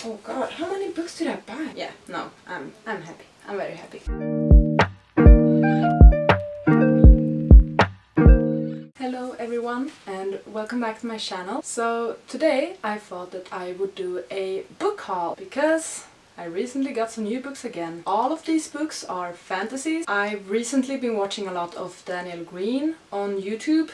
Oh god, how many books did I buy? Yeah, no, I'm happy. I'm very happy. Hello everyone and welcome back to my channel. So today I thought that I would do a book haul because I recently got some new books again. All of these books are fantasies. I've recently been watching a lot of Daniel Green on YouTube,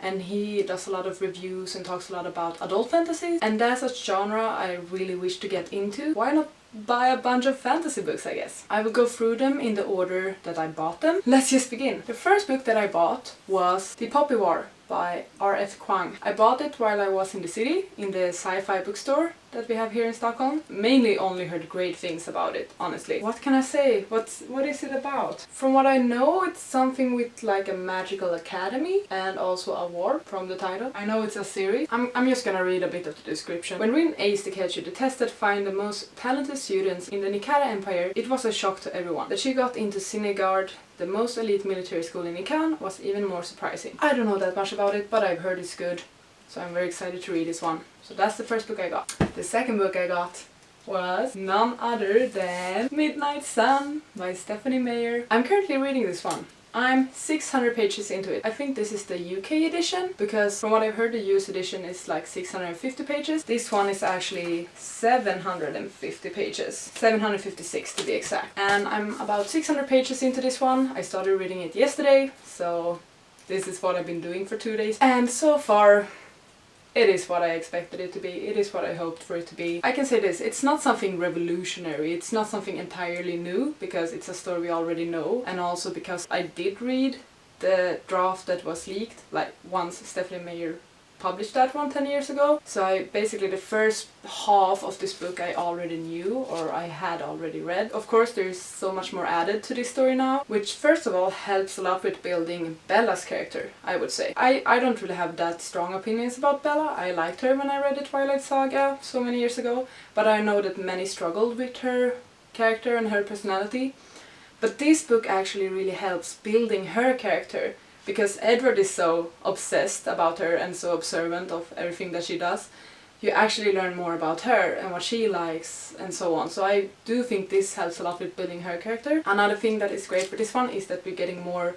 and he does a lot of reviews and talks a lot about adult fantasies, and that's a genre I really wish to get into. Why not buy a bunch of fantasy books, I guess? I will go through them in the order that I bought them. Let's just begin. The first book that I bought was The Poppy War by R.F. Kuang. I bought it while I was in the city, in the sci-fi bookstore that we have here in Stockholm. Mainly only heard great things about it, honestly. What can I say? What is it about? From what I know, it's something with like a magical academy and also a war from the title. I know it's a series. I'm just gonna read a bit of the description. When Rin aced the Ketchu, the test that find the most talented students in the Nikara Empire, it was a shock to everyone. That she got into Sinegard, the most elite military school in Nikan, was even more surprising. I don't know that much about it, but I've heard it's good, so I'm very excited to read this one. So that's the first book I got. The second book I got was none other than Midnight Sun by Stephanie Meyer. I'm currently reading this one. I'm 600 pages into it. I think this is the UK edition, because from what I've heard the US edition is like 650 pages. This one is actually 750 pages. 756 to be exact. And I'm about 600 pages into this one. I started reading it yesterday, so this is what I've been doing for 2 days. And so far, it is what I expected it to be. It is what I hoped for it to be. I can say this, it's not something revolutionary, it's not something entirely new, because it's a story we already know, and also because I did read the draft that was leaked, like once Stephanie Meyer published that one 10 years ago. So basically the first half of this book I already knew, or I had already read. Of course there's so much more added to this story now, which first of all helps a lot with building Bella's character, I would say. I don't really have that strong opinions about Bella. I liked her when I read the Twilight Saga so many years ago, but I know that many struggled with her character and her personality. But this book actually really helps building her character, because Edward is so obsessed about her and so observant of everything that she does. You actually learn more about her and what she likes and so on. So I do think this helps a lot with building her character. Another thing that is great for this one is that we're getting more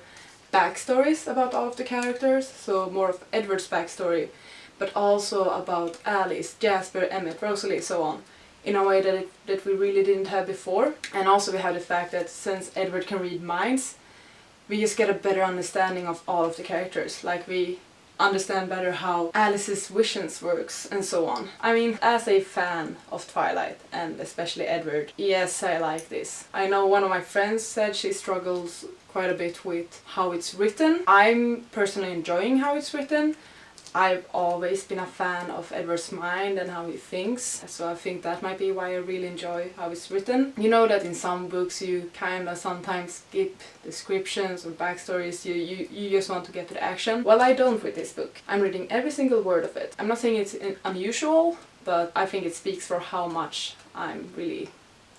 backstories about all of the characters. So more of Edward's backstory, but also about Alice, Jasper, Emmett, Rosalie, so on, in a way that we really didn't have before. And also we have the fact that since Edward can read minds, we just get a better understanding of all of the characters. Like we understand better how Alice's visions works and so on. I mean, as a fan of Twilight, and especially Edward, yes, I like this. I know one of my friends said she struggles quite a bit with how it's written. I'm personally enjoying how it's written. I've always been a fan of Edward's mind and how he thinks, so I think that might be why I really enjoy how it's written. You know that in some books you kinda sometimes skip descriptions or backstories, you just want to get to the action. Well, I don't with this book. I'm reading every single word of it. I'm not saying it's unusual, but I think it speaks for how much I'm really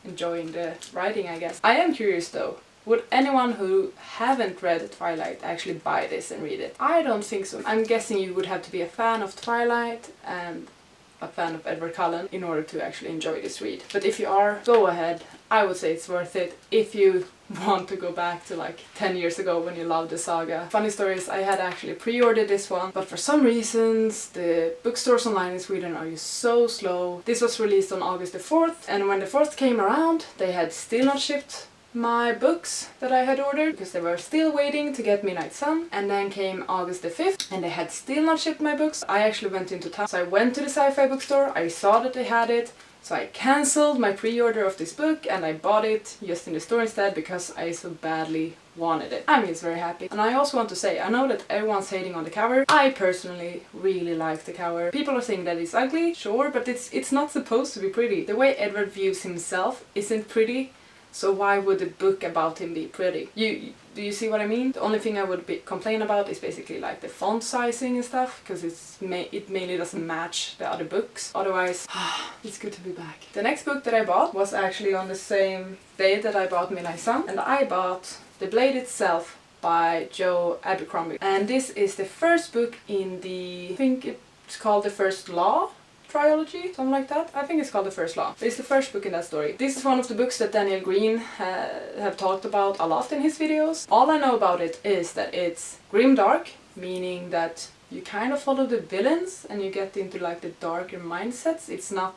enjoying the writing, I guess. I am curious though. Would anyone who haven't read Twilight actually buy this and read it? I don't think so. I'm guessing you would have to be a fan of Twilight and a fan of Edward Cullen in order to actually enjoy this read. But if you are, go ahead. I would say it's worth it if you want to go back to like 10 years ago when you loved the saga. Funny story is I had actually pre-ordered this one, but for some reasons the bookstores online in Sweden are just so slow. This was released on August the 4th, and when the 4th came around they had still not shipped my books that I had ordered, because they were still waiting to get Midnight Sun. And then came August the 5th and they had still not shipped my books. I actually went into town, so I went to the sci-fi bookstore, I saw that they had it, so I cancelled my pre-order of this book and I bought it just in the store instead, because I so badly wanted it. I'm just very happy. And I also want to say, I know that everyone's hating on the cover. I personally really like the cover. People are saying that it's ugly, sure, but it's not supposed to be pretty. The way Edward views himself isn't pretty. So why would a book about him be pretty? Do you see what I mean? The only thing I would complain about is basically like the font sizing and stuff, because it mainly doesn't match the other books. Otherwise, it's good to be back. The next book that I bought was actually on the same day that I bought Midnight Sun, and I bought The Blade Itself by Joe Abercrombie. And this is the first book in the, I think it's called The First Law trilogy, something like that. I think it's called The First Law. It's the first book in that story. This is one of the books that Daniel Green have talked about a lot in his videos. All I know about it is that it's grimdark, meaning that you kind of follow the villains and you get into like the darker mindsets. It's not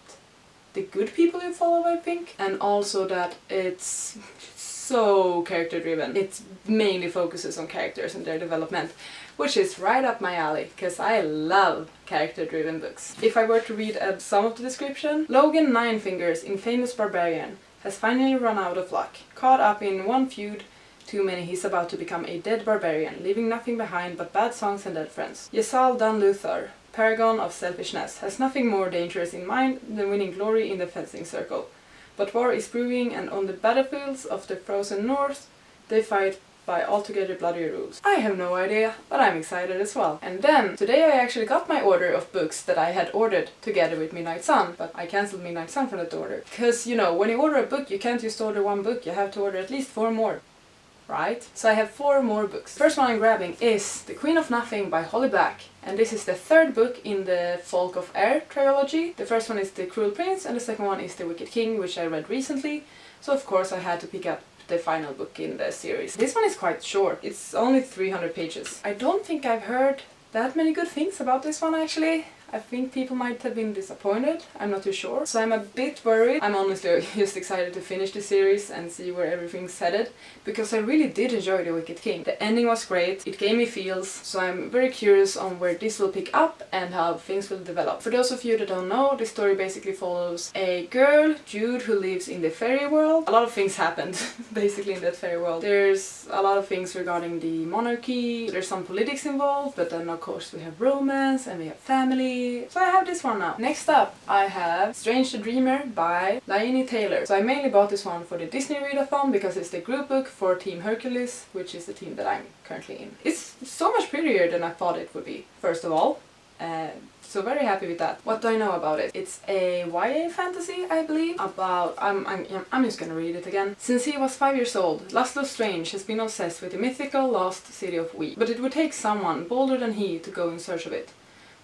the good people you follow, I think. And also that it's so character driven. It mainly focuses on characters and their development, which is right up my alley, because I love character driven books. If I were to read some of the description, Logan Ninefingers, infamous barbarian, has finally run out of luck. Caught up in one feud too many, he's about to become a dead barbarian, leaving nothing behind but bad songs and dead friends. Yesal Dunluthar, paragon of selfishness, has nothing more dangerous in mind than winning glory in the fencing circle. But war is brewing, and on the battlefields of the frozen north, they fight by altogether bloody rules. I have no idea, but I'm excited as well. And then, today I actually got my order of books that I had ordered together with Midnight Sun, but I cancelled Midnight Sun from that order. Because, you know, when you order a book, you can't just order one book, you have to order at least 4 more. Right? So I have 4 more books. First one I'm grabbing is The Queen of Nothing by Holly Black. And this is the 3rd book in the Folk of Air trilogy. The first one is The Cruel Prince and the second one is The Wicked King, which I read recently. So of course I had to pick up the final book in the series. This one is quite short. It's only 300 pages. I don't think I've heard that many good things about this one actually. I think people might have been disappointed, I'm not too sure. So I'm a bit worried. I'm honestly just excited to finish the series and see where everything's headed, because I really did enjoy The Wicked King. The ending was great, it gave me feels, so I'm very curious on where this will pick up and how things will develop. For those of you that don't know, the story basically follows a girl, Jude, who lives in the fairy world. A lot of things happened basically in that fairy world. There's a lot of things regarding the monarchy, there's some politics involved, but then of course we have romance and we have family. So I have this one now. Next up I have Strange the Dreamer by Laini Taylor. So I mainly bought this one for the Disney readathon because it's the group book for Team Hercules, which is the team that I'm currently in. It's so much prettier than I thought it would be, first of all. So very happy with that. What do I know about it? It's a YA fantasy, I believe, about... I'm just gonna read it again. Since he was 5 years old, Laszlo Strange has been obsessed with the mythical lost city of Wee. But it would take someone bolder than he to go in search of it.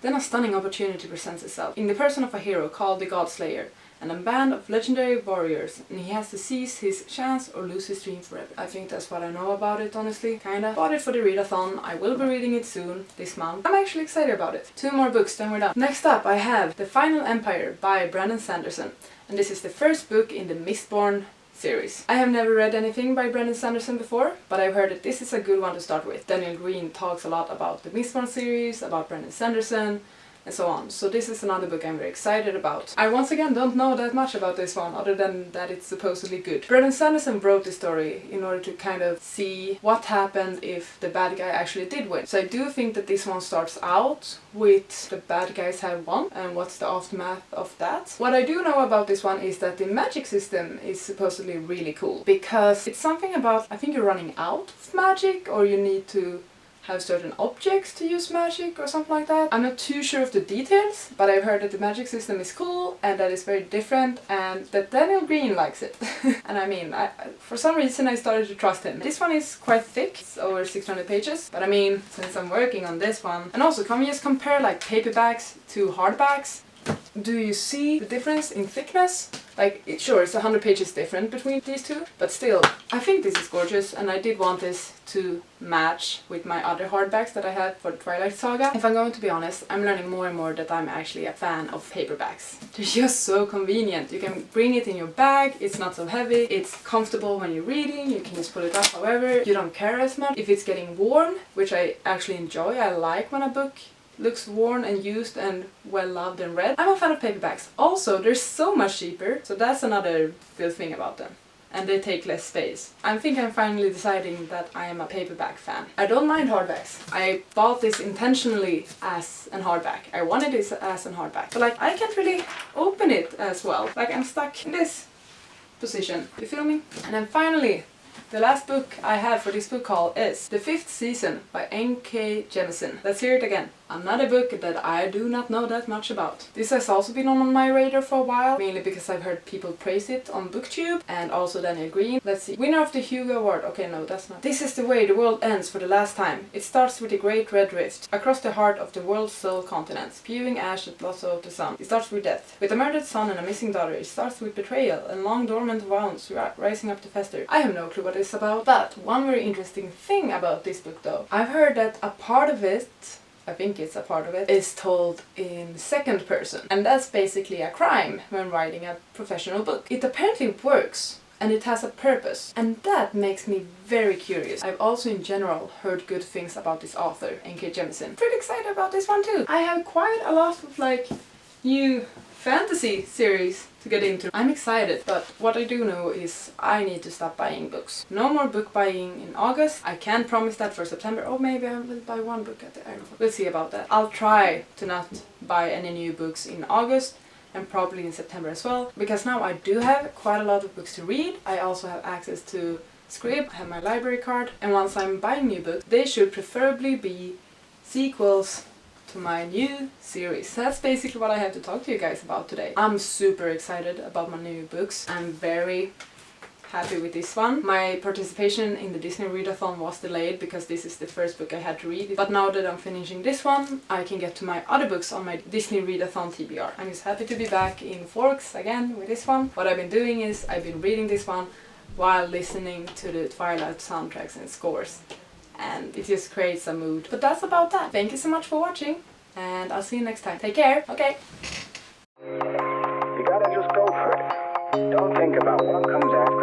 Then a stunning opportunity presents itself, in the person of a hero called the Godslayer, and a band of legendary warriors, and he has to seize his chance or lose his dream forever. I think that's what I know about it, honestly. Kinda. Bought it for the readathon, I will be reading it soon, this month. I'm actually excited about it. 2 more books, then we're done. Next up I have The Final Empire by Brandon Sanderson, and this is the first book in the Mistborn series. I have never read anything by Brandon Sanderson before, but I've heard that this is a good one to start with. Daniel Green talks a lot about the Mistborn series, about Brandon Sanderson, and so on. So this is another book I'm very excited about. I once again don't know that much about this one, other than that it's supposedly good. Brandon Sanderson wrote this story in order to kind of see what happened if the bad guy actually did win. So I do think that this one starts out with the bad guys have won, and what's the aftermath of that. What I do know about this one is that the magic system is supposedly really cool, because it's something about, I think you're running out of magic, or you need to have certain objects to use magic or something like that. I'm not too sure of the details, but I've heard that the magic system is cool and that it's very different and that Daniel Green likes it. And I mean, for some reason I started to trust him. This one is quite thick, it's over 600 pages, but I mean, since I'm working on this one, and also can we just compare like paperbacks to hardbacks? Do you see the difference in thickness? Like, sure, it's 100 pages different between these two, but still, I think this is gorgeous, and I did want this to match with my other hardbacks that I have for the Twilight Saga. If I'm going to be honest, I'm learning more and more that I'm actually a fan of paperbacks. They're just so convenient. You can bring it in your bag, it's not so heavy, it's comfortable when you're reading, you can just pull it up however, you don't care as much. If it's getting worn, which I actually enjoy, I like when a book looks worn and used and well loved and read. I'm a fan of paperbacks. Also, they're so much cheaper, so that's another good thing about them. And they take less space. I think I'm finally deciding that I am a paperback fan. I don't mind hardbacks. I bought this intentionally as an hardback. I wanted this as an hardback. But like, I can't really open it as well. Like, I'm stuck in this position. You feel me? And then finally, the last book I have for this book haul is The Fifth Season by N.K. Jemisin. Let's hear it again. Another book that I do not know that much about. This has also been on my radar for a while, mainly because I've heard people praise it on BookTube, and also Daniel Green. Let's see. Winner of the Hugo Award. Okay, no, that's not. This is the way the world ends for the last time. It starts with a great red rift, across the heart of the world's sole continent, spewing ash that blots out the sun. It starts with death. With a murdered son and a missing daughter, it starts with betrayal and long dormant wounds rising up to fester. I have no clue what it's about, but one very interesting thing about this book though. I've heard that a part of it, I think it's a part of it, is told in second person. And that's basically a crime when writing a professional book. It apparently works, and it has a purpose. And that makes me very curious. I've also in general heard good things about this author, N.K. Jemisin. Pretty excited about this one too. I have quite a lot of new fantasy series to get into. I'm excited, but what I do know is I need to stop buying books. No more book buying in August. I can't promise that for September. Or maybe I will buy one book at the end. We'll see about that. I'll try to not buy any new books in August, and probably in September as well, because now I do have quite a lot of books to read. I also have access to Scribd, I have my library card, and once I'm buying new books, they should preferably be sequels to my new series. That's basically what I have to talk to you guys about today. I'm super excited about my new books. I'm very happy with this one. My participation in the Disney readathon was delayed because this is the first book I had to read. But now that I'm finishing this one, I can get to my other books on my Disney readathon TBR. I'm just happy to be back in Forks again with this one. What I've been doing is I've been reading this one while listening to the Twilight soundtracks and scores. And it just creates a mood. But that's about that. Thank you so much for watching, and I'll see you next time. Take care. Okay. You gotta just go for it. Don't think about what comes after.